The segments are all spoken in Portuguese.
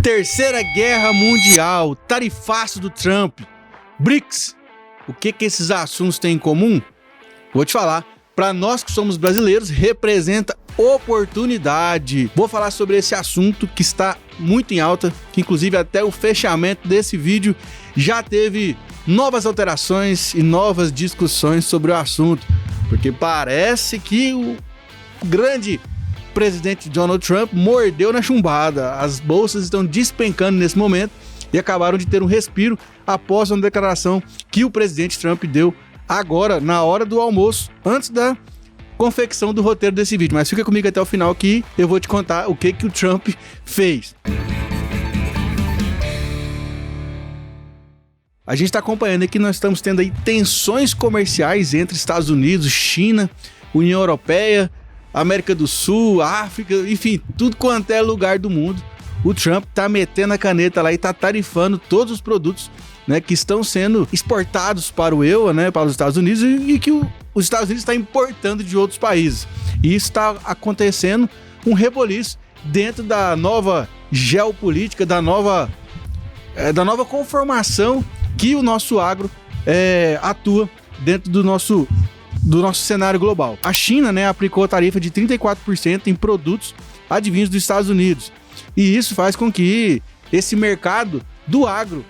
Terceira Guerra Mundial, tarifaço do Trump, BRICS. O que esses assuntos têm em comum? Vou te falar. Para nós que somos brasileiros, representa oportunidade. Vou falar sobre esse assunto que está muito em alta, que inclusive até o fechamento desse vídeo já teve novas alterações e novas discussões sobre o assunto, porque parece que o grande presidente Donald Trump mordeu na chumbada. As bolsas estão despencando nesse momento e acabaram de ter um respiro após uma declaração que o presidente Trump deu agora, na hora do almoço, antes da confecção do roteiro desse vídeo. Mas fica comigo até o final que eu vou te contar o que o Trump fez. A gente está acompanhando aqui, nós estamos tendo aí tensões comerciais entre Estados Unidos, China, União Europeia, América do Sul, África, enfim, tudo quanto é lugar do mundo. O Trump tá metendo a caneta lá e tá tarifando todos os produtos, né, que estão sendo exportados para o EUA, né, para os Estados Unidos, e que os Estados Unidos está importando de outros países. E isso está acontecendo um reboliço dentro da nova geopolítica, da nova conformação que o nosso agro atua dentro do nosso cenário global. A China, né, aplicou a tarifa de 34% em produtos advindos dos Estados Unidos. E isso faz com que esse mercado do agro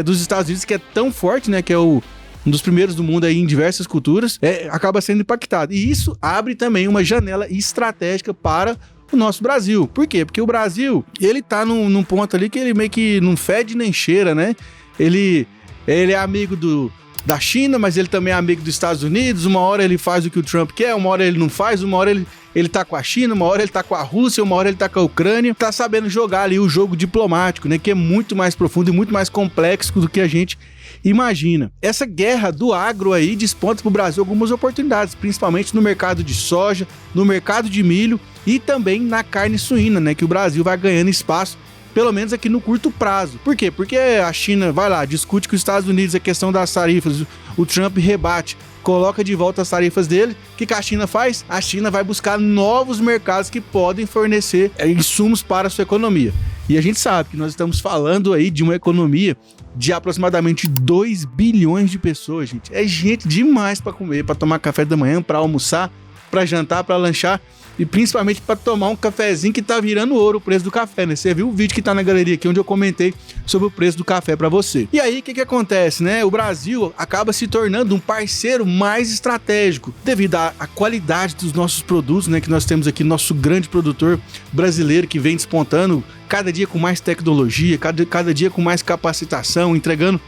dos Estados Unidos, que é tão forte, né, que é um dos primeiros do mundo aí em diversas culturas, acaba sendo impactado. E isso abre também uma janela estratégica para o nosso Brasil. Por quê? Porque o Brasil, ele tá num ponto ali que ele meio que não fede nem cheira, né? Ele é amigo da China, mas ele também é amigo dos Estados Unidos. Uma hora ele faz o que o Trump quer, uma hora ele não faz, uma hora ele tá com a China, uma hora ele tá com a Rússia, uma hora ele tá com a Ucrânia. Tá sabendo jogar ali o jogo diplomático, né? Que é muito mais profundo e muito mais complexo do que a gente imagina. Essa guerra do agro aí desponta pro Brasil algumas oportunidades, principalmente no mercado de soja, no mercado de milho e também na carne suína, né? Que o Brasil vai ganhando espaço, pelo menos aqui no curto prazo. Por quê? Porque a China vai lá, discute com os Estados Unidos a questão das tarifas, o Trump rebate, coloca de volta as tarifas dele. O que a China faz? A China vai buscar novos mercados que podem fornecer insumos para a sua economia. E a gente sabe que nós estamos falando aí de uma economia de aproximadamente 2 bilhões de pessoas, gente. É gente demais para comer, para tomar café da manhã, para almoçar, para jantar, para lanchar e principalmente para tomar um cafezinho que tá virando ouro o preço do café, né? Você viu o vídeo que tá na galeria aqui onde eu comentei sobre o preço do café para você. E aí, o que acontece, né? O Brasil acaba se tornando um parceiro mais estratégico devido à qualidade dos nossos produtos, né? Que nós temos aqui nosso grande produtor brasileiro que vem despontando cada dia com mais tecnologia, cada dia com mais capacitação, entregando,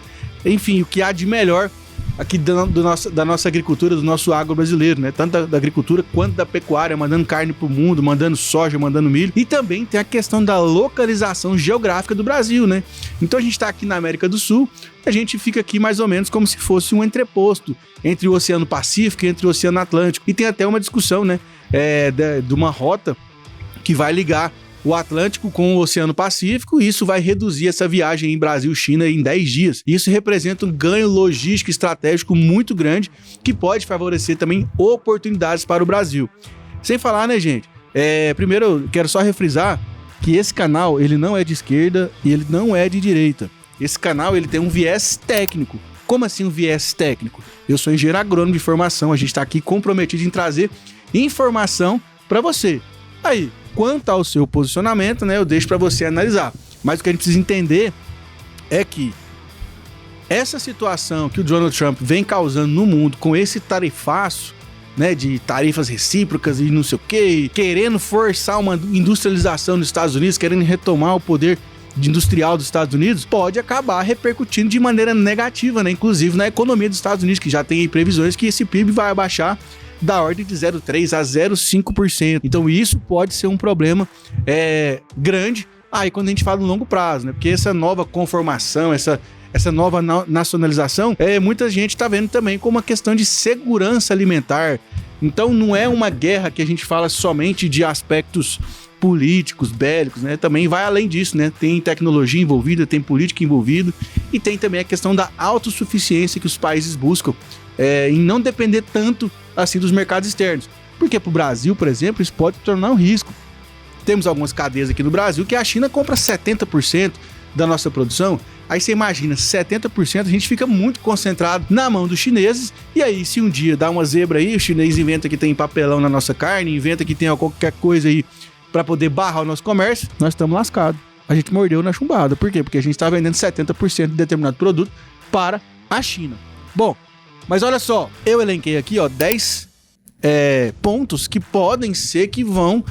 enfim, o que há de melhor aqui da nossa agricultura, do nosso agro brasileiro, né? Tanto da agricultura quanto da pecuária, mandando carne pro mundo, mandando soja, mandando milho. E também tem a questão da localização geográfica do Brasil, né? Então a gente tá aqui na América do Sul, a gente fica aqui mais ou menos como se fosse um entreposto entre o Oceano Pacífico e entre o Oceano Atlântico. E tem até uma discussão, né? De uma rota que vai ligar o Atlântico com o Oceano Pacífico, e isso vai reduzir essa viagem em Brasil-China em 10 dias. Isso representa um ganho logístico estratégico muito grande, que pode favorecer também oportunidades para o Brasil. Sem falar, né, gente? Primeiro, eu quero só refrisar que esse canal, ele não é de esquerda e ele não é de direita. Esse canal, ele tem um viés técnico. Como assim um viés técnico? Eu sou engenheiro agrônomo de formação, a gente está aqui comprometido em trazer informação para você. Aí, quanto ao seu posicionamento, né, eu deixo para você analisar. Mas o que a gente precisa entender é que essa situação que o Donald Trump vem causando no mundo com esse tarifaço, né, de tarifas recíprocas e não sei o quê, querendo forçar uma industrialização nos Estados Unidos, querendo retomar o poder industrial dos Estados Unidos, pode acabar repercutindo de maneira negativa, né, inclusive na economia dos Estados Unidos, que já tem previsões que esse PIB vai abaixar da ordem de 0,3% a 0,5%. Então isso pode ser um problema grande aí quando a gente fala no longo prazo, né? Porque essa nova conformação, essa nova nacionalização, muita gente está vendo também como uma questão de segurança alimentar. Então não é uma guerra que a gente fala somente de aspectos políticos, bélicos, né? Também vai além disso, né? Tem tecnologia envolvida, tem política envolvida e tem também a questão da autossuficiência que os países buscam em não depender tanto assim dos mercados externos. Porque para o Brasil, por exemplo, isso pode tornar um risco. temos algumas cadeias aqui no Brasil que a China compra 70% da nossa produção. Aí você imagina, 70% a gente fica muito concentrado na mão dos chineses, e aí se um dia dá uma zebra aí, o chinês inventa que tem papelão na nossa carne, inventa que tem qualquer coisa aí para poder barrar o nosso comércio, nós estamos lascados. A gente mordeu na chumbada. Por quê? Porque a gente está vendendo 70% de determinado produto para a China. Bom, mas olha só, eu elenquei aqui 10 pontos que podem ser que vão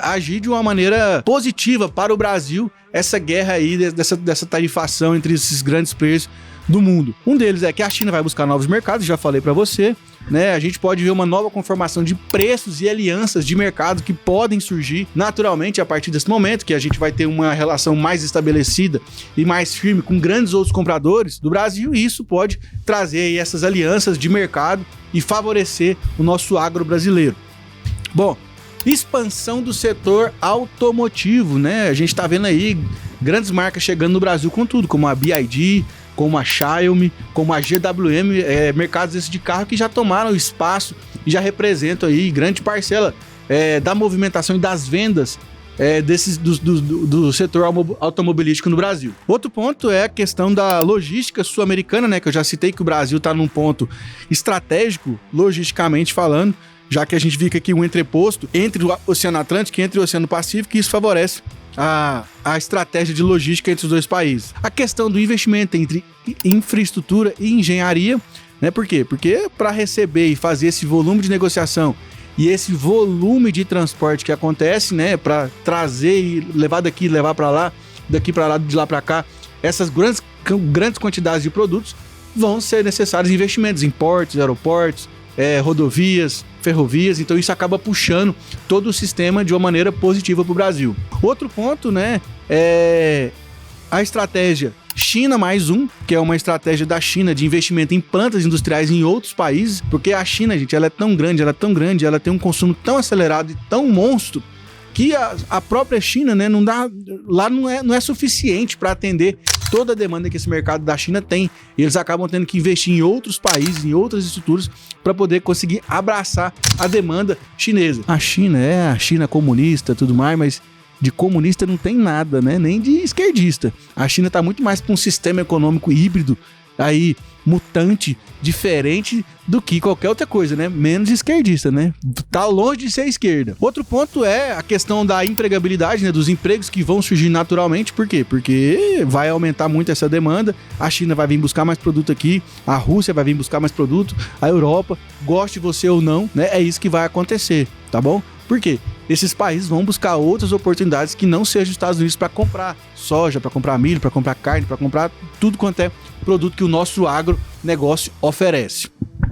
agir de uma maneira positiva para o Brasil, essa guerra aí, dessa tarifação entre esses grandes players do mundo. Um deles é que a China vai buscar novos mercados, já falei para você, né? A gente pode ver uma nova conformação de preços e alianças de mercado que podem surgir naturalmente a partir desse momento, que a gente vai ter uma relação mais estabelecida e mais firme com grandes outros compradores do Brasil, e isso pode trazer aí essas alianças de mercado e favorecer o nosso agro brasileiro. Bom, expansão do setor automotivo, né? A gente tá vendo aí grandes marcas chegando no Brasil com tudo, como a BYD, como a Xiaomi, como a GWM, mercados esses de carro que já tomaram espaço e já representam aí grande parcela da movimentação e das vendas do setor automobilístico no Brasil. Outro ponto é a questão da logística sul-americana, né? Que eu já citei que o Brasil tá num ponto estratégico, logisticamente falando, já que a gente fica aqui um entreposto entre o Oceano Atlântico e entre o Oceano Pacífico, e isso favorece a estratégia de logística entre os dois países. A questão do investimento entre infraestrutura e engenharia, né? Por quê? Porque para receber e fazer esse volume de negociação e esse volume de transporte que acontece, né? Para trazer e levar daqui, levar para lá, daqui para lá, de lá para cá, essas grandes quantidades de produtos, vão ser necessários investimentos em portos, aeroportos, rodovias, ferrovias. Então isso acaba puxando todo o sistema de uma maneira positiva para o Brasil. Outro ponto, né, é a estratégia China mais um, que é uma estratégia da China de investimento em plantas industriais em outros países, porque a China, gente, ela é tão grande, ela tem um consumo tão acelerado e tão monstro que a própria China, né, não é suficiente para atender toda a demanda que esse mercado da China tem. E eles acabam tendo que investir em outros países, em outras estruturas, para poder conseguir abraçar a demanda chinesa. A China é a China comunista e tudo mais, mas de comunista não tem nada, né? Nem de esquerdista. A China está muito mais para um sistema econômico híbrido, aí mutante, diferente do que qualquer outra coisa, né? Menos esquerdista, né? Tá longe de ser esquerda. Outro ponto é a questão da empregabilidade, né? Dos empregos que vão surgir naturalmente. Por quê? Porque vai aumentar muito essa demanda, a China vai vir buscar mais produto aqui, a Rússia vai vir buscar mais produto, a Europa, goste você ou não, né? É isso que vai acontecer, tá bom? Por quê? Esses países vão buscar outras oportunidades que não sejam os Estados Unidos para comprar soja, para comprar milho, para comprar carne, para comprar tudo quanto é produto que o nosso agronegócio oferece.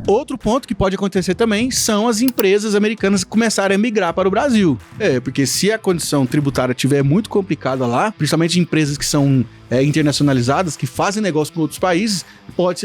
Outro ponto que pode acontecer também são as empresas americanas começarem a migrar para o Brasil. Porque se a condição tributária estiver muito complicada lá, principalmente empresas que são internacionalizadas, que fazem negócio com outros países, os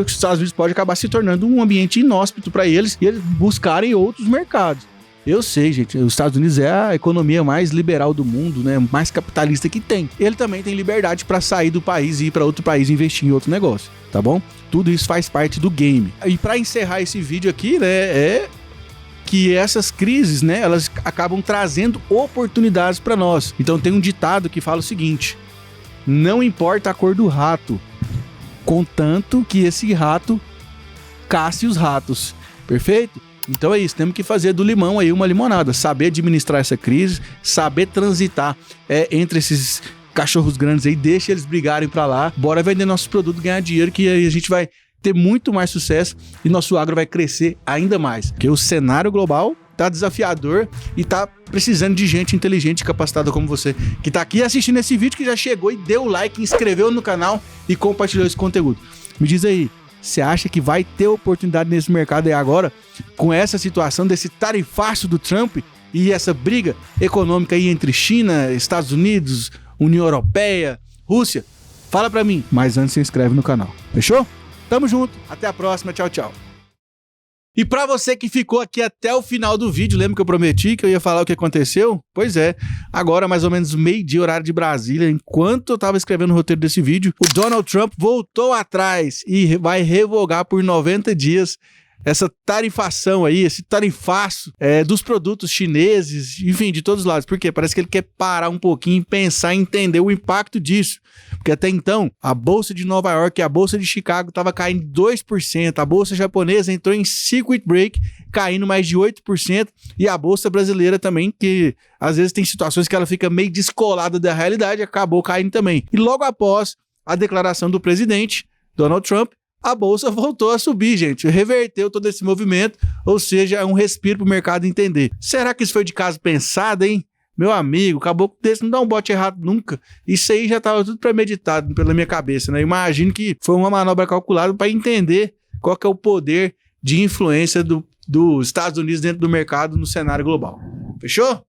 Estados Unidos pode acabar se tornando um ambiente inóspito para eles e eles buscarem outros mercados. Eu sei, gente, os Estados Unidos é a economia mais liberal do mundo, né? Mais capitalista que tem. Ele também tem liberdade para sair do país e ir para outro país e investir em outro negócio, tá bom? Tudo isso faz parte do game. E para encerrar esse vídeo aqui, né, é que essas crises, né, elas acabam trazendo oportunidades para nós. Então tem um ditado que fala o seguinte: não importa a cor do rato, contanto que esse rato casse os ratos. Perfeito? Então é isso, temos que fazer do limão aí uma limonada, saber administrar essa crise, saber transitar entre esses cachorros grandes aí, deixa eles brigarem pra lá, bora vender nossos produtos, ganhar dinheiro, que aí a gente vai ter muito mais sucesso e nosso agro vai crescer ainda mais, porque o cenário global tá desafiador e tá precisando de gente inteligente e capacitada como você, que tá aqui assistindo esse vídeo, que já chegou e deu o like, inscreveu no canal e compartilhou esse conteúdo. Me diz aí, você acha que vai ter oportunidade nesse mercado aí agora, com essa situação desse tarifaço do Trump e essa briga econômica aí entre China, Estados Unidos, União Europeia, Rússia? Fala pra mim, mas antes se inscreve no canal, fechou? Tamo junto, até a próxima, tchau, tchau. E pra você que ficou aqui até o final do vídeo, lembra que eu prometi que eu ia falar o que aconteceu? Pois é, agora mais ou menos meio-dia, horário de Brasília, enquanto eu tava escrevendo o roteiro desse vídeo, o Donald Trump voltou atrás e vai revogar por 90 dias essa tarifação aí, esse tarifaço dos produtos chineses, enfim, de todos os lados. Por quê? Parece que ele quer parar um pouquinho e pensar e entender o impacto disso. Porque até então, a Bolsa de Nova York e a Bolsa de Chicago estava caindo 2%, a Bolsa japonesa entrou em circuit break, caindo mais de 8%, e a Bolsa brasileira também, que às vezes tem situações que ela fica meio descolada da realidade, acabou caindo também. E logo após a declaração do presidente, Donald Trump, a Bolsa voltou a subir, gente. Reverteu todo esse movimento, ou seja, é um respiro para o mercado entender. Será que isso foi de caso pensado, hein? Meu amigo, caboclo desse não dá um bote errado nunca. Isso aí já estava tudo premeditado pela minha cabeça, né? Imagino que foi uma manobra calculada para entender qual que é o poder de influência dos Estados Unidos dentro do mercado no cenário global. Fechou?